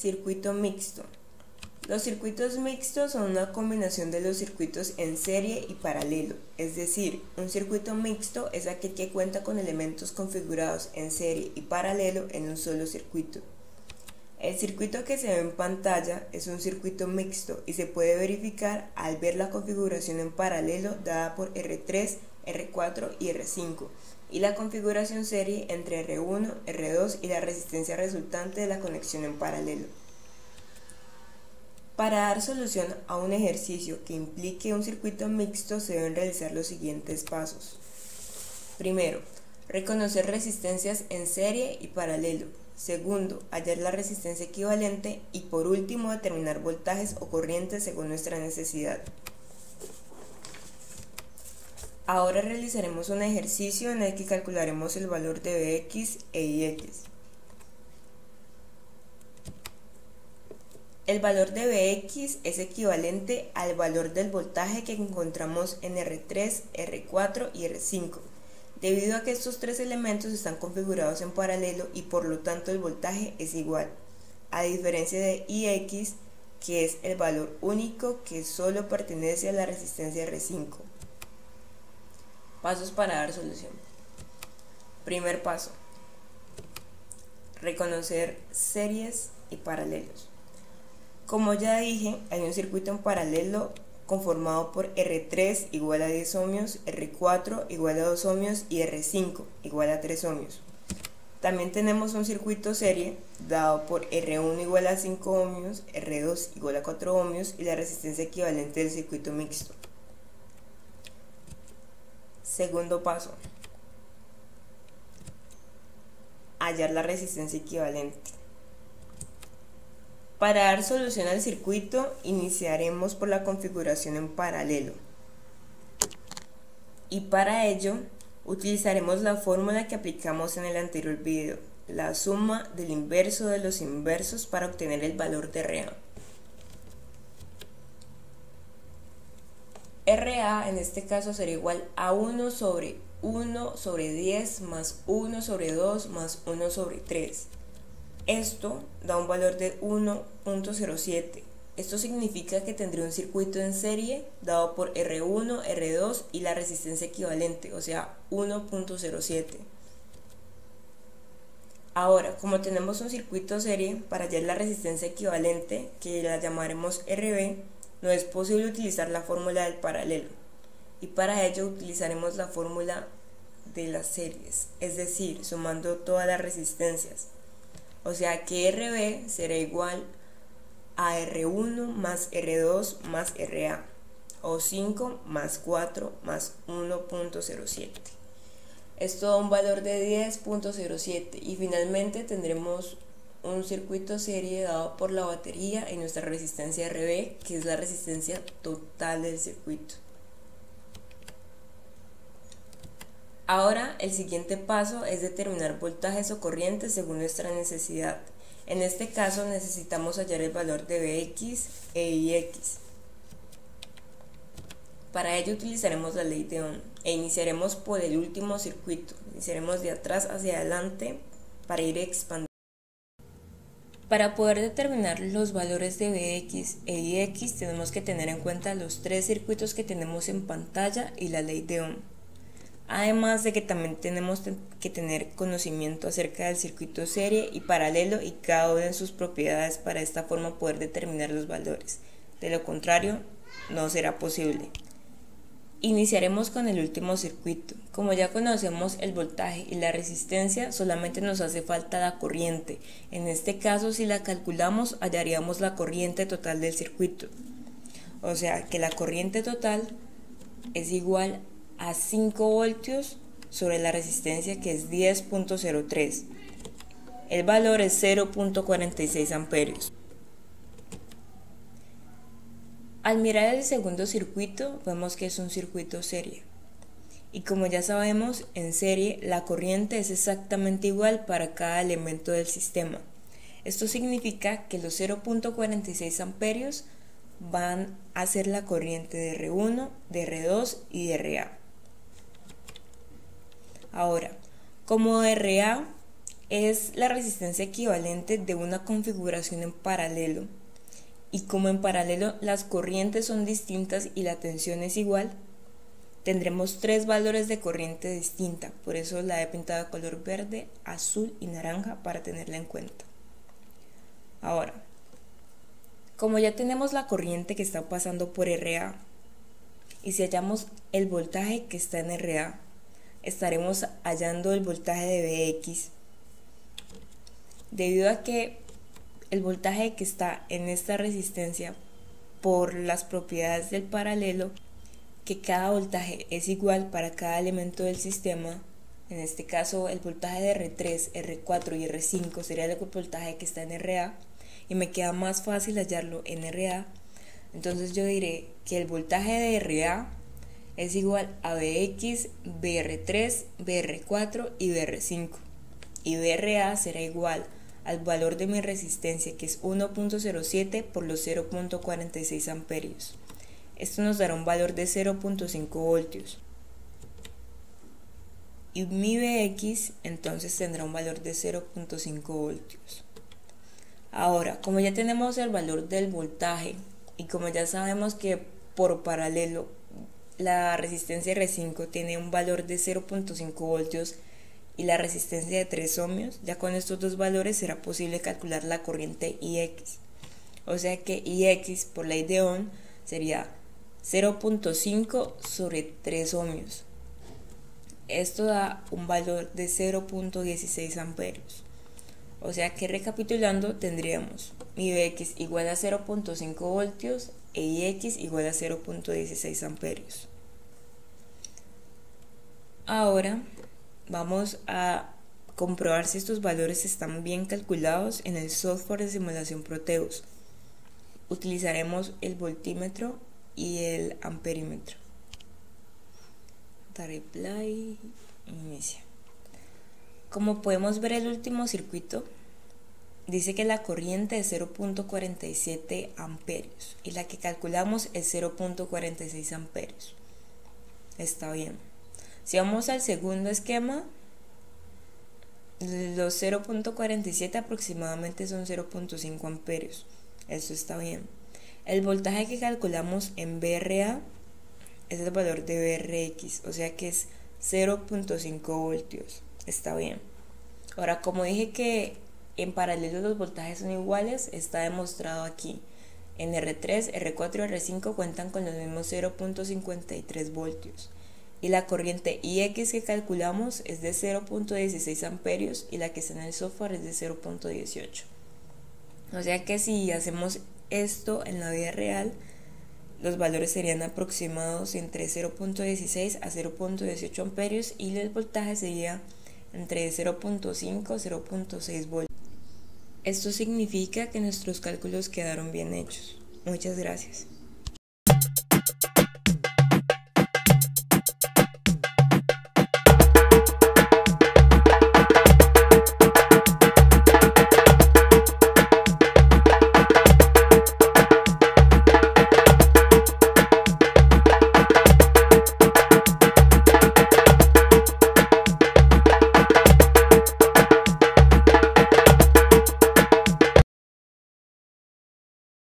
Circuito mixto. Los circuitos mixtos son una combinación de los circuitos en serie y paralelo, es decir, un circuito mixto es aquel que cuenta con elementos configurados en serie y paralelo en un solo circuito. El circuito que se ve en pantalla es un circuito mixto y se puede verificar al ver la configuración en paralelo dada por R3, R4 y R5 y la configuración serie entre R1, R2 y la resistencia resultante de la conexión en paralelo. Para dar solución a un ejercicio que implique un circuito mixto se deben realizar los siguientes pasos. Primero, reconocer resistencias en serie y paralelo. Segundo, hallar la resistencia equivalente y por último determinar voltajes o corrientes según nuestra necesidad. Ahora realizaremos un ejercicio en el que calcularemos el valor de Vx e Ix. El valor de Vx es equivalente al valor del voltaje que encontramos en R3, R4 y R5, debido a que estos tres elementos están configurados en paralelo y por lo tanto el voltaje es igual, a diferencia de Ix, que es el valor único que solo pertenece a la resistencia R5. Pasos para dar solución. Primer paso: reconocer series y paralelos. Como ya dije, hay un circuito en paralelo conformado por R3 igual a 10 ohmios, R4 igual a 2 ohmios y R5 igual a 3 ohmios. También tenemos un circuito serie dado por R1 igual a 5 ohmios, R2 igual a 4 ohmios y la resistencia equivalente del circuito mixto. Segundo paso: hallar la resistencia equivalente. Para dar solución al circuito, iniciaremos por la configuración en paralelo. Y para ello, utilizaremos la fórmula que aplicamos en el anterior video, la suma del inverso de los inversos para obtener el valor de RA. RA en este caso será igual a 1 sobre 10 más 1 sobre 2 más 1 sobre 3. Esto da un valor de 1.07. Esto significa que tendré un circuito en serie dado por R1, R2 y la resistencia equivalente, o sea 1.07. Ahora, como tenemos un circuito serie, para hallar la resistencia equivalente, que la llamaremos RB, no es posible utilizar la fórmula del paralelo. Y para ello utilizaremos la fórmula de las series, es decir, sumando todas las resistencias. O sea que RB será igual a R1 más R2 más RA, o 5 más 4 más 1.07. Esto da un valor de 10.07 y finalmente tendremos un circuito serie dado por la batería y nuestra resistencia RB, que es la resistencia total del circuito. Ahora el siguiente paso es determinar voltajes o corrientes según nuestra necesidad. En este caso necesitamos hallar el valor de Vx e Ix. Para ello utilizaremos la ley de Ohm e iniciaremos por el último circuito. Iniciaremos de atrás hacia adelante para ir expandiendo. Para poder determinar los valores de Vx e Ix tenemos que tener en cuenta los tres circuitos que tenemos en pantalla y la ley de Ohm. Además de que también tenemos que tener conocimiento acerca del circuito serie y paralelo y cada una de sus propiedades para de esta forma poder determinar los valores. De lo contrario, no será posible. Iniciaremos con el último circuito. Como ya conocemos el voltaje y la resistencia, solamente nos hace falta la corriente. En este caso, si la calculamos, hallaríamos la corriente total del circuito. O sea que la corriente total es igual a 5 voltios sobre la resistencia, que es 10.03. El valor es 0.46 amperios. Al mirar el segundo circuito vemos que es un circuito serie. Y como ya sabemos, en serie la corriente es exactamente igual para cada elemento del sistema. Esto significa que los 0.46 amperios van a ser la corriente de R1, de R2 y de RA. Ahora, como RA es la resistencia equivalente de una configuración en paralelo. Y como en paralelo las corrientes son distintas y la tensión es igual, tendremos tres valores de corriente distinta. Por eso la he pintado de color verde, azul y naranja para tenerla en cuenta. Ahora, como ya tenemos la corriente que está pasando por RA, y si hallamos el voltaje que está en RA, estaremos hallando el voltaje de Vx. Debido a que el voltaje que está en esta resistencia, por las propiedades del paralelo, que cada voltaje es igual para cada elemento del sistema, en este caso el voltaje de R3, R4 y R5 sería el voltaje que está en RA, y me queda más fácil hallarlo en RA, entonces yo diré que el voltaje de RA es igual a Vx, Vr3, Vr4 y Vr5, y Vra será igual al valor de mi resistencia, que es 1.07 por los 0.46 amperios. Esto nos dará un valor de 0.5 voltios. Y mi Vx entonces tendrá un valor de 0.5 voltios. Ahora, como ya tenemos el valor del voltaje y como ya sabemos que por paralelo la resistencia R5 tiene un valor de 0.5 voltios y la resistencia de 3 ohmios, ya con estos dos valores será posible calcular la corriente Ix. O sea que Ix por ley de Ohm sería 0.5 sobre 3 ohmios. Esto da un valor de 0.16 amperios. O sea que recapitulando tendríamos mi Vx igual a 0.5 voltios e Ix igual a 0.16 amperios. Ahora vamos a comprobar si estos valores están bien calculados en el software de simulación Proteus. Utilizaremos el voltímetro y el amperímetro. Daré play, inicia. Como podemos ver, el último circuito dice que la corriente es 0.47 amperios y la que calculamos es 0.46 amperios. Está bien. Si vamos al segundo esquema, los 0.47 aproximadamente son 0.5 amperios. Eso está bien. El voltaje que calculamos en VRA es el valor de VRX, o sea que es 0.5 voltios. Está bien. Ahora, como dije que en paralelo los voltajes son iguales, está demostrado aquí. En R3, R4 y R5 cuentan con los mismos 0.53 voltios. Y la corriente Ix que calculamos es de 0.16 amperios y la que está en el software es de 0.18. O sea que si hacemos esto en la vida real, los valores serían aproximados entre 0.16 a 0.18 amperios y el voltaje sería entre 0.5 a 0.6 voltios. Esto significa que nuestros cálculos quedaron bien hechos. Muchas gracias.